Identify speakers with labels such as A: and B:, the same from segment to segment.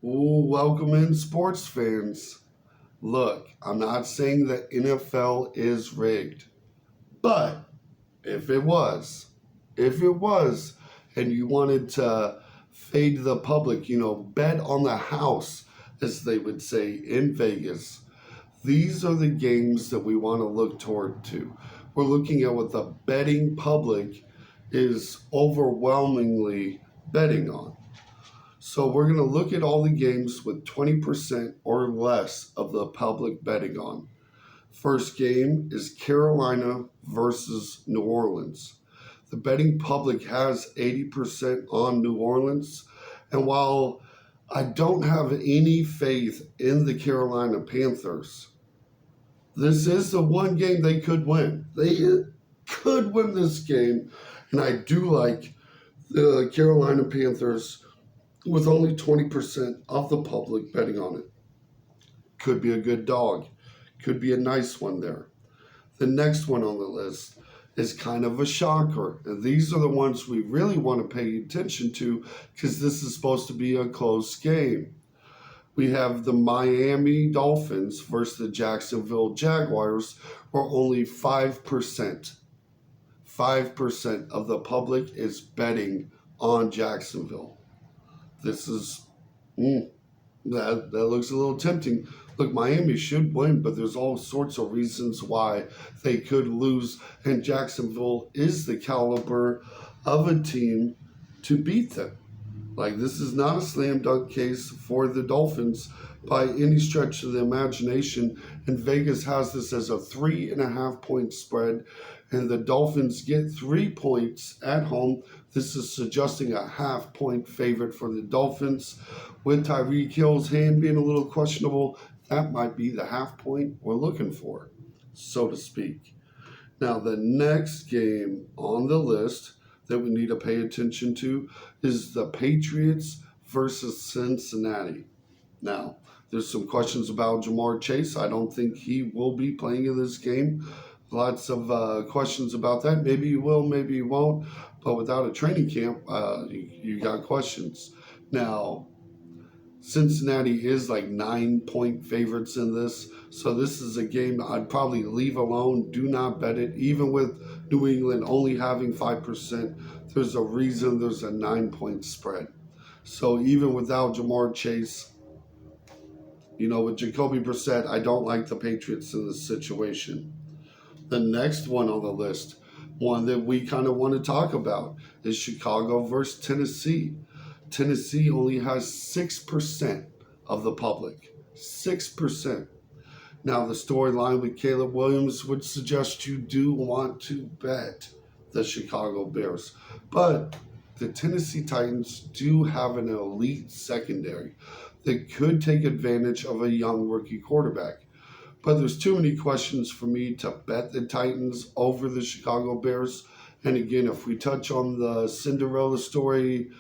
A: Ooh, welcome in, sports fans. Look, I'm not saying that NFL is rigged, but if it was, if it was, and you wanted to fade the public, bet on the house, as they would say in Vegas, these are the games that we want to look toward to. We're looking at what the betting public is overwhelmingly betting on. So we're going to look at all the games with 20% or less of the public betting on. First game is Carolina versus New Orleans. The betting public has 80% on New Orleans. And while I don't have any faith in the Carolina Panthers, this is the one game they could win. They could win this game. And I do like the Carolina Panthers with only 20% of the public betting on it. Could be a good dog. Could be a nice one there. The next one on the list is kind of a shocker. And these are the ones we really want to pay attention to because this is supposed to be a close game. We have the Miami Dolphins versus the Jacksonville Jaguars, where only 5% of the public is betting on Jacksonville. This is that looks a little tempting. Look, Miami should win, but there's all sorts of reasons why they could lose, and Jacksonville is the caliber of a team to beat them. Like, this is not a slam dunk case for the Dolphins by any stretch of the imagination, and Vegas has this as a 3.5 point spread, and the Dolphins get 3 points at home. This is suggesting a half-point favorite for the Dolphins. With Tyreek Hill's hand being a little questionable, that might be the half point we're looking for, so to speak. Now, the next game on the list that we need to pay attention to is the Patriots versus Cincinnati. Now, there's some questions about Jamar Chase. I don't think he will be playing in this game. Lots of questions about that. Maybe he will, maybe he won't. But without a training camp, you got questions. Now, Cincinnati is like 9 point favorites in this. So this is a game I'd probably leave alone. Do not bet it. Even with New England only having 5%, there's a reason there's a 9 point spread. So even without Jamar Chase, with Jacoby Brissett, I don't like the Patriots in this situation. The next one on the list, one that we kind of want to talk about, is Chicago versus Tennessee. Tennessee only has 6% of the public. 6%. Now, the storyline with Caleb Williams would suggest you do want to bet the Chicago Bears. But the Tennessee Titans do have an elite secondary that could take advantage of a young rookie quarterback. But there's too many questions for me to bet the Titans over the Chicago Bears. And again, if we touch on the Cinderella storyline,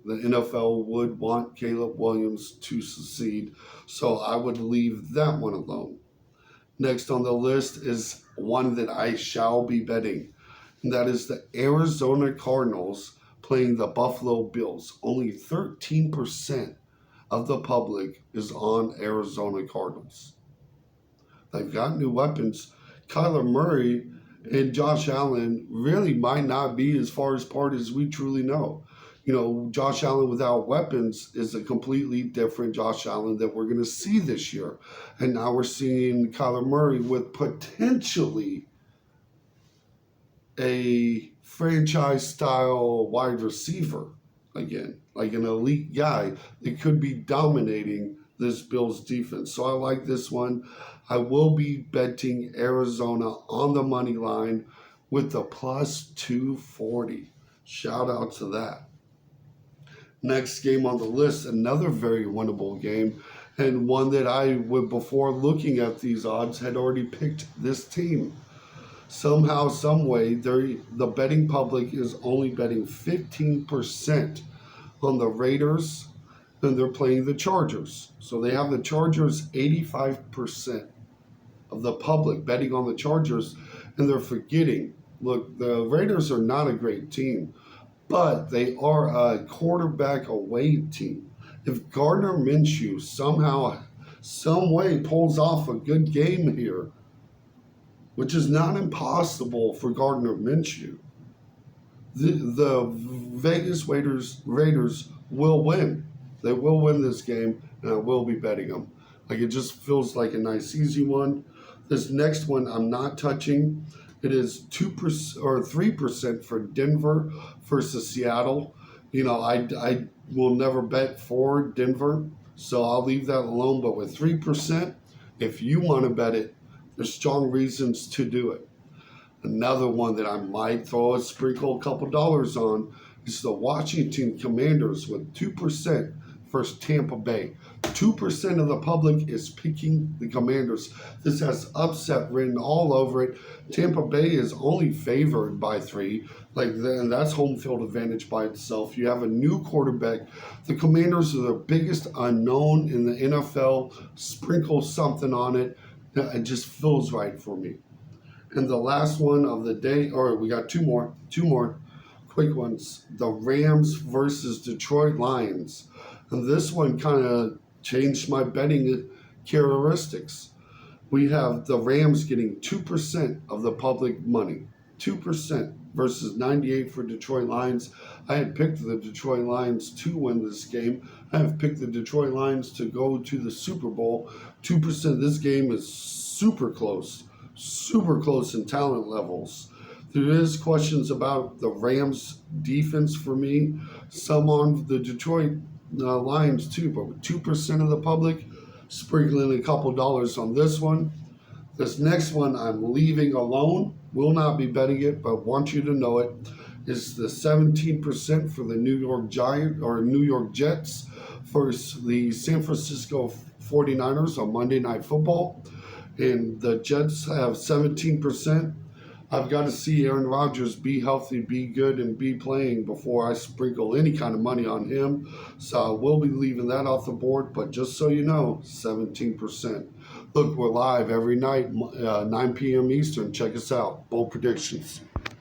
A: the NFL would want Caleb Williams to succeed. So I would leave that one alone. Next on the list is one that I shall be betting. And that is the Arizona Cardinals playing the Buffalo Bills. Only 13% of the public is on Arizona Cardinals. They've got new weapons. Kyler Murray and Josh Allen really might not be as far apart as we truly know. Josh Allen without weapons is a completely different Josh Allen that we're going to see this year. And now we're seeing Kyler Murray with potentially a franchise-style wide receiver again, like an elite guy that could be dominating this Bills defense. So I like this one. I will be betting Arizona on the money line with the plus 240. Shout out to that. Next game on the list, another very winnable game, and one that I would, before looking at these odds, had already picked this team. Somehow, some way, the betting public is only betting 15% on the Raiders, and they're playing the Chargers. So they have the Chargers 85% of the public betting on the Chargers, and they're forgetting, look, the Raiders are not a great team, but they are a quarterback away team. If Gardner Minshew somehow, some way pulls off a good game here, which is not impossible for Gardner Minshew, the Vegas Raiders will win. They will win this game, and I will be betting them. Like, it just feels like a nice easy one. This next one I'm not touching. It is 2% or 3% for Denver versus Seattle. I will never bet for Denver, so I'll leave that alone. But with 3%, if you want to bet it, there's strong reasons to do it. Another one that I might sprinkle a couple dollars on is the Washington Commanders with 2% versus Tampa Bay. 2% of the public is picking the Commanders. This has upset written all over it. Tampa Bay is only favored by 3. And that's home field advantage by itself. You have a new quarterback. The Commanders are the biggest unknown in the NFL. Sprinkle something on it. It just feels right for me. And the last one of the day, or we got two more quick ones. The Rams versus Detroit Lions. And this one kind of changed my betting characteristics. We have the Rams getting 2% of the public money. 2% versus 98 for Detroit Lions. I had picked the Detroit Lions to win this game. I have picked the Detroit Lions to go to the Super Bowl. 2%. This game is super close in talent levels. There is questions about the Rams defense for me, some on the Detroit Lions too, but with 2% of the public, sprinkling a couple dollars on this one. This next one I'm leaving alone, will not be betting it, but want you to know it, is the 17% for the New York Jets versus the San Francisco 49ers on Monday Night Football. And the Jets have 17%. I've got to see Aaron Rodgers be healthy, be good, and be playing before I sprinkle any kind of money on him. So I will be leaving that off the board. But just so you know, 17%. Look, we're live every night, 9 p.m. Eastern. Check us out. Bold predictions.